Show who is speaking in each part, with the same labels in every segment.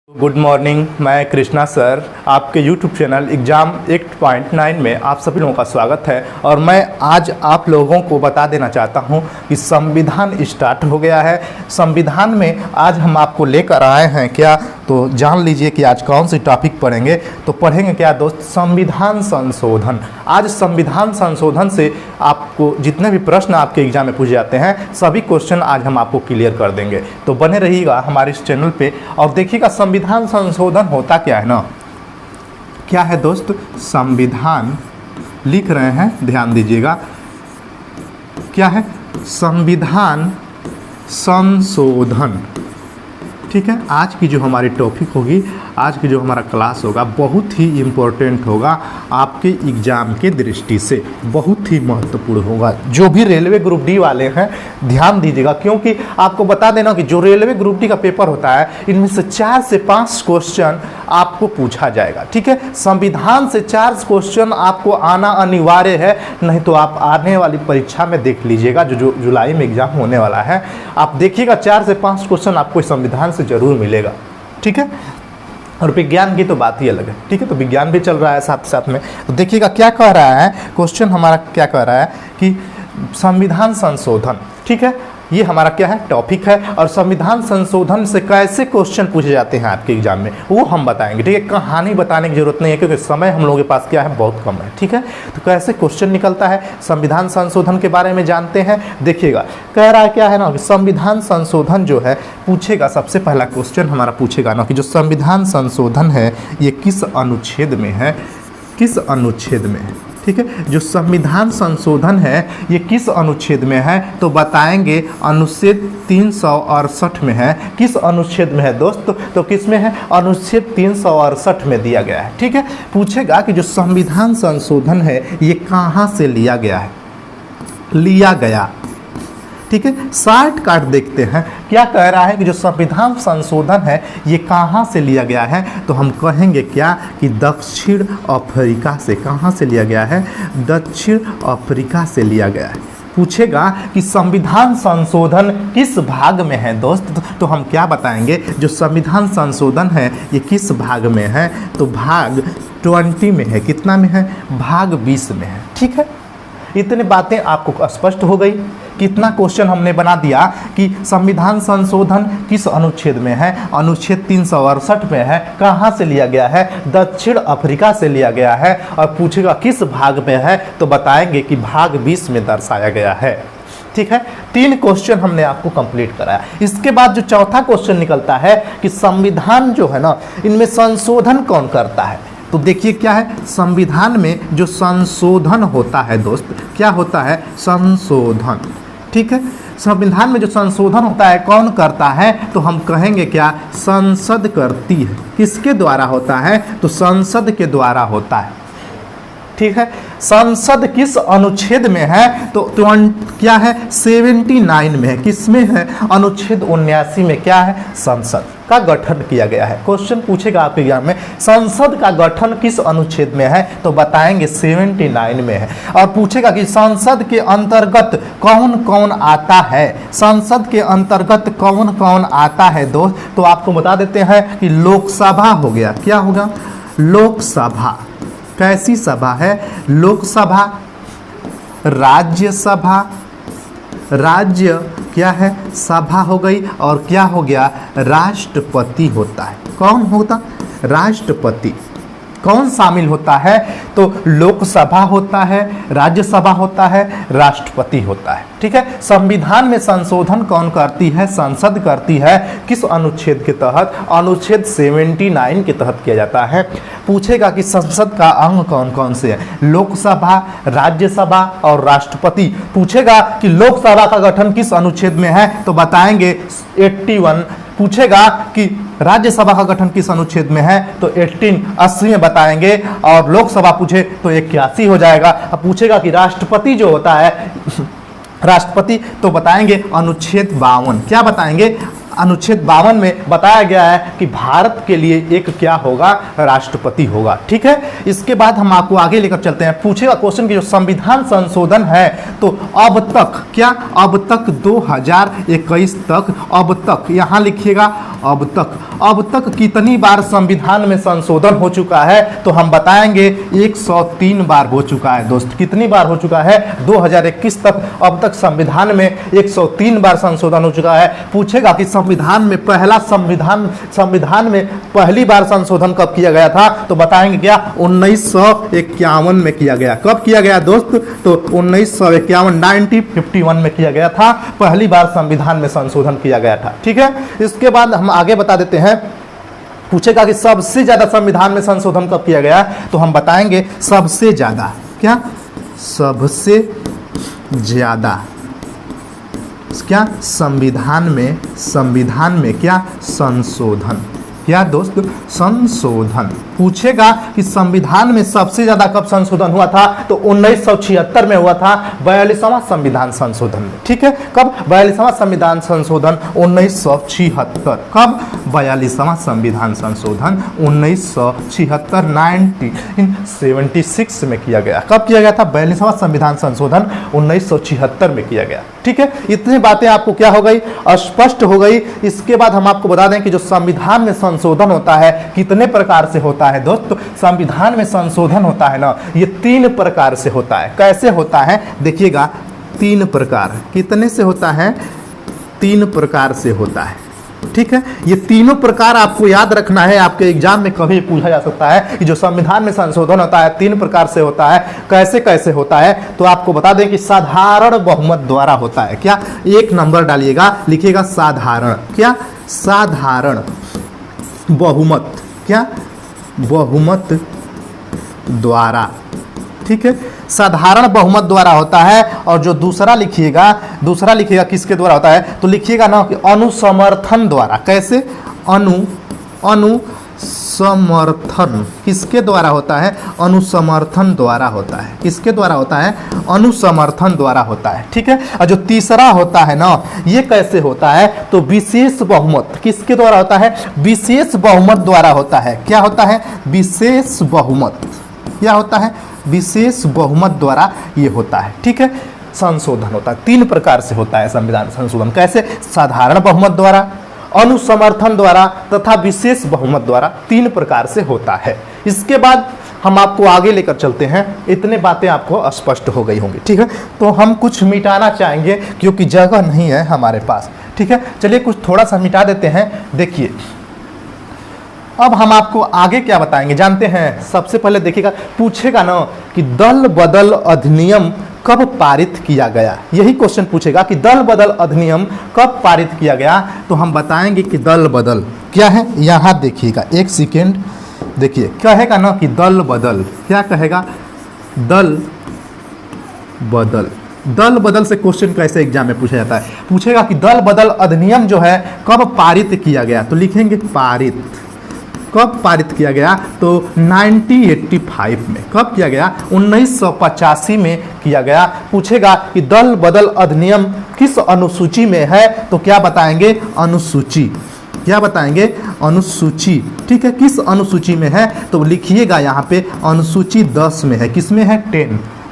Speaker 1: Good morning, मैं Krishna sir आपके YouTube channel exam 8.9 में आप सभी लोगों का स्वागत है। और मैं आज आप लोगों को बता देना चाहता हूं कि संविधान स्टार्ट हो गया है। संविधान में आज हम आपको लेकर आए हैं क्या, तो जान लीजिए कि आज कौन सी टॉपिक पढ़ेंगे। तो पढ़ेंगे क्या दोस्त, संविधान संशोधन। आज संविधान संशोधन से आपको जितने भी प्रश्न आपके एग्जाम में पूछे जाते हैं सभी क्वेश्चन आज हम आपको क्लियर कर देंगे। तो बने रहिएगा हमारे इस चैनल पे और देखिएगा संविधान संशोधन होता क्या है ना। क्या है दोस्त, संविधान लिख रहे हैं, ध्यान दीजिएगा। क्या है, संविधान संशोधन। ठीक है, आज की जो हमारी टॉपिक होगी, आज की जो हमारा क्लास होगा बहुत ही इम्पोर्टेंट होगा, आपके एग्ज़ाम के दृष्टि से बहुत ही महत्वपूर्ण होगा। जो भी रेलवे ग्रुप डी वाले हैं ध्यान दीजिएगा, क्योंकि आपको बता देना कि जो रेलवे ग्रुप डी का पेपर होता है इनमें से 4 से 5 क्वेश्चन आपको पूछा जाएगा। ठीक है, संविधान से 4 क्वेश्चन आपको आना अनिवार्य है, नहीं तो आप आने वाली परीक्षा में देख लीजिएगा जो जुलाई में एग्जाम होने वाला है, आप देखिएगा 4 से 5 क्वेश्चन आपको संविधान से जरूर मिलेगा। ठीक है, और विज्ञान की तो बात ही अलग है। ठीक है, तो विज्ञान भी चल रहा है साथ साथ में। तो देखिएगा क्या कह रहा है क्वेश्चन हमारा, क्या कह रहा है कि संविधान संशोधन। ठीक है, ये हमारा क्या है टॉपिक है। और संविधान संशोधन से कैसे क्वेश्चन पूछे जाते हैं आपके एग्जाम में वो हम बताएंगे। ठीक है, कहानी बताने की जरूरत नहीं है क्योंकि समय हम लोगों के पास क्या है बहुत कम है। ठीक है, तो कैसे क्वेश्चन निकलता है संविधान संशोधन के बारे में जानते हैं। देखिएगा कह रहा है क्या है ना कि संविधान संशोधन जो है पूछेगा, सबसे पहला क्वेश्चन हमारा पूछेगा ना कि जो संविधान संशोधन है ये किस अनुच्छेद में है, किस अनुच्छेद में है। ठीक है, जो संविधान संशोधन है ये किस अनुच्छेद में है, तो बताएंगे अनुच्छेद 368 में है। किस अनुच्छेद में है दोस्त, तो किस में है, अनुच्छेद 368 में दिया गया है। ठीक है, पूछेगा कि जो संविधान संशोधन है ये कहाँ से लिया गया है, लिया गया। ठीक है, शॉर्ट काट देखते हैं क्या कह रहा है कि जो संविधान संशोधन है ये कहाँ से लिया गया है, तो हम कहेंगे क्या कि दक्षिण अफ्रीका से। कहाँ से लिया गया है, दक्षिण अफ्रीका से लिया गया है। पूछेगा कि संविधान संशोधन किस भाग में है दोस्त, तो हम क्या बताएंगे जो संविधान संशोधन है ये किस भाग में है, तो भाग 20 में है। कितना में है, भाग 20 में है। ठीक है, इतनी बातें आपको स्पष्ट हो गई। कितना क्वेश्चन हमने बना दिया कि संविधान संशोधन किस अनुच्छेद में है, अनुच्छेद 368 में है। कहाँ से लिया गया है, दक्षिण अफ्रीका से लिया गया है। और पूछेगा किस भाग में है, तो बताएंगे कि भाग 20 में दर्शाया गया है। ठीक है, 3 क्वेश्चन हमने आपको कंप्लीट कराया। इसके बाद जो चौथा क्वेश्चन निकलता है कि संविधान जो है ना इनमें संशोधन कौन करता है। तो देखिए क्या है, संविधान में जो संशोधन होता है दोस्त, क्या होता है, संशोधन। ठीक है, संविधान में जो संशोधन होता है कौन करता है, तो हम कहेंगे क्या, संसद करती है। किसके द्वारा होता है, तो संसद के द्वारा होता है। ठीक है, संसद किस अनुच्छेद में है, तो क्या है, 79 में है। किस में है, अनुच्छेद 79 में क्या है, संसद का गठन किया गया है। क्वेश्चन पूछेगा आपके एग्जाम में संसद का गठन किस अनुच्छेद में है, तो बताएंगे 79 में है। और पूछेगा कि संसद के अंतर्गत कौन कौन आता है, संसद के अंतर्गत कौन कौन आता है दोस्त, तो आपको बता देते हैं कि लोकसभा हो गया। क्या होगा, लोकसभा। कैसी सभा है, लोकसभा, राज्यसभा, राज्य क्या है, सभा हो गई, और क्या हो गया, राष्ट्रपति होता है। कौन होता, राष्ट्रपति। कौन शामिल होता है, तो लोकसभा होता है, राज्यसभा होता है, राष्ट्रपति होता है। ठीक है, संविधान में संशोधन कौन करती है, संसद करती है। किस अनुच्छेद के तहत, अनुच्छेद 79 के तहत किया जाता है। पूछेगा कि संसद का अंग कौन कौन से है, लोकसभा, राज्यसभा और राष्ट्रपति। पूछेगा कि लोकसभा का गठन किस अनुच्छेद में है, तो बताएंगे 81। पूछेगा कि राज्यसभा का गठन किस अनुच्छेद में है, तो 80 में बताएंगे। और लोकसभा पूछे तो 81 हो जाएगा। अब पूछेगा कि राष्ट्रपति जो होता है, राष्ट्रपति, तो बताएंगे अनुच्छेद 52। क्या बताएंगे, अनुच्छेद 52 में बताया गया है कि भारत के लिए एक क्या होगा, राष्ट्रपति होगा। ठीक है, इसके बाद हम आपको आगे लेकर चलते हैं। पूछेगा क्वेश्चन कि जो संविधान संशोधन है तो अब तक क्या, अब तक 2021 तक, अब तक यहाँ लिखिएगा अब तक कितनी बार संविधान में संशोधन हो चुका है, तो हम बताएंगे 103 बार हो चुका है दोस्त। कितनी बार हो चुका है, 2021 तक अब तक संविधान में 103 बार संशोधन हो चुका है। पूछेगा कि संविधान में पहली बार संशोधन कब किया गया था, तो बताएंगे क्या, 1951 में किया गया। कब किया गया दोस्त, तो 1951 1951 में किया गया था, पहली बार संविधान में संशोधन किया गया था। ठीक है, इसके बाद हम आगे बता देते हैं। पूछेगा कि सबसे ज्यादा संविधान में संशोधन कब किया गया, तो हम बताएंगे सबसे ज्यादा क्या, सबसे ज्यादा क्या संविधान में क्या, संशोधन, क्या दोस्त, संशोधन। पूछेगा कि संविधान में सबसे ज्यादा कब संशोधन हुआ था, तो 1976 में हुआ था, 42वां संविधान संशोधन में। ठीक है, कब, 42वां संविधान संशोधन 1976। कब, 42वां संविधान संशोधन 1976 1976 में किया गया। कब किया गया था, 42वां संविधान संशोधन 1976 में किया गया। ठीक है, इतनी बातें आपको क्या हो गई, स्पष्ट हो गई। इसके बाद हम आपको बता दें कि जो संविधान में संशोधन होता है कितने प्रकार से होता है दोस्त। संविधान में संशोधन होता है ना, ये 3 प्रकार से होता है। कैसे होता है, देखिएगा 3 प्रकार, कितने से होता है, 3 प्रकार से होता है। ठीक है, ये तीनों प्रकार आपको याद रखना है, आपके एग्जाम में कभी पूछा जा सकता है कि जो संविधान में संशोधन होता है 3 प्रकार से होता है, कैसे कैसे होता है। तो आपको बता दें कि साधारण बहुमत द्वारा होता है। क्या, 1 नंबर डालिएगा, लिखिएगा साधारण, क्या, साधारण बहुमत, क्या, बहुमत द्वारा। ठीक है, साधारण बहुमत द्वारा होता है। और जो दूसरा लिखिएगा किसके द्वारा होता है, तो लिखिएगा ना कि अनुसमर्थन द्वारा। कैसे, अनुसमर्थन किसके द्वारा होता है, अनुसमर्थन द्वारा होता है। किसके द्वारा होता है, अनुसमर्थन द्वारा होता है। ठीक है, और जो तीसरा होता है ना, ये कैसे होता है, तो विशेष बहुमत किसके द्वारा होता है, विशेष बहुमत द्वारा होता है। क्या होता है, विशेष बहुमत, क्या होता है, विशेष बहुमत द्वारा ये होता है। ठीक है, संशोधन होता है 3 प्रकार से होता है संविधान संशोधन। कैसे, साधारण बहुमत द्वारा, अनुसमर्थन द्वारा तथा विशेष बहुमत द्वारा, 3 प्रकार से होता है। इसके बाद हम आपको आगे लेकर चलते हैं। इतने बातें आपको स्पष्ट हो गई होंगी। ठीक है, तो हम कुछ मिटाना चाहेंगे क्योंकि जगह नहीं है हमारे पास। ठीक है, चलिए कुछ थोड़ा सा मिटा देते हैं। देखिए अब हम आपको आगे क्या बताएंगे, जानते हैं। सबसे पहले देखिएगा, पूछेगा ना कि दल बदल अधिनियम कब पारित किया गया। यही क्वेश्चन पूछेगा कि दल बदल अधिनियम कब पारित किया गया, तो हम बताएंगे कि दल बदल क्या है। यहाँ देखिएगा, 1 सेकेंड, देखिए कहेगा ना कि दल बदल, क्या कहेगा, दल बदल। दल बदल से क्वेश्चन कैसे एग्जाम में पूछा जाता है, पूछेगा कि दल बदल अधिनियम जो है कब पारित किया गया, तो लिखेंगे पारित। कब पारित किया गया, तो 1985 में। कब किया गया, 1985 में किया गया। पूछेगा कि दल बदल अधिनियम किस अनुसूची में है, तो क्या बताएंगे, अनुसूची। क्या बताएंगे, अनुसूची। ठीक है, किस अनुसूची में है, तो लिखिएगा यहाँ पे अनुसूची 10 में है। किस में है,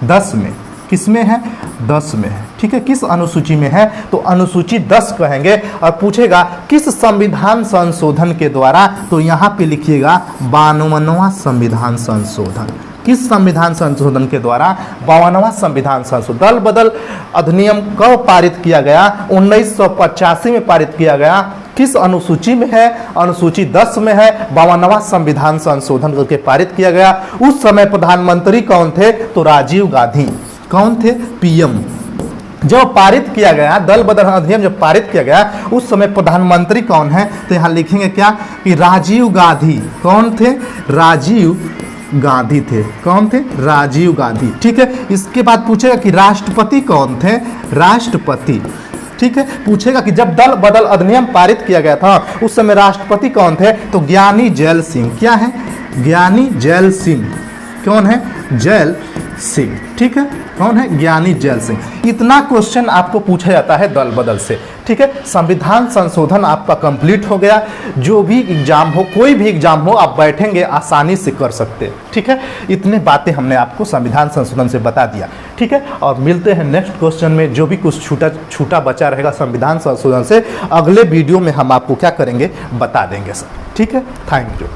Speaker 1: 10 में। किस में है, 10 में है। ठीक है, किस अनुसूची में है, तो अनुसूची 10 कहेंगे। और पूछेगा किस संविधान संशोधन के द्वारा, तो यहाँ पे लिखिएगा 52वां संविधान संशोधन। किस संविधान संशोधन के द्वारा, 52वां संविधान संशोधन। दल बदल अधिनियम कब पारित किया गया, 1985 में पारित किया गया। किस अनुसूची में है, अनुसूची 10 में है। 52वां संविधान संशोधन करके पारित किया गया। उस समय प्रधानमंत्री कौन थे, तो राजीव गांधी। कौन थे, पीएम। जो पारित किया गया, दल बदल अधिनियम जब पारित किया गया, उस समय प्रधानमंत्री कौन है, तो यहाँ लिखेंगे क्या, कि राजीव गांधी। कौन थे, राजीव गांधी थे। कौन थे, राजीव गांधी। ठीक है, इसके बाद पूछेगा कि राष्ट्रपति कौन थे, राष्ट्रपति। ठीक है, पूछेगा कि जब दल बदल अधिनियम पारित किया गया था उस समय राष्ट्रपति कौन थे, तो ज्ञानी जैल सिंह। क्या है, ज्ञानी जैल सिंह। कौन है, जैल सिंह। ठीक है, कौन है, ज्ञानी जैल सिंह। इतना क्वेश्चन आपको पूछा जाता है दल बदल से। ठीक है, संविधान संशोधन आपका कंप्लीट हो गया। जो भी एग्जाम हो, कोई भी एग्जाम हो, आप बैठेंगे आसानी से कर सकते हैं। ठीक है, इतने बातें हमने आपको संविधान संशोधन से बता दिया। ठीक है, और मिलते हैं नेक्स्ट क्वेश्चन में। जो भी कुछ छूटा बचा रहेगा संविधान संशोधन से, अगले वीडियो में हम आपको क्या करेंगे, बता देंगे सर। ठीक है, थैंक यू।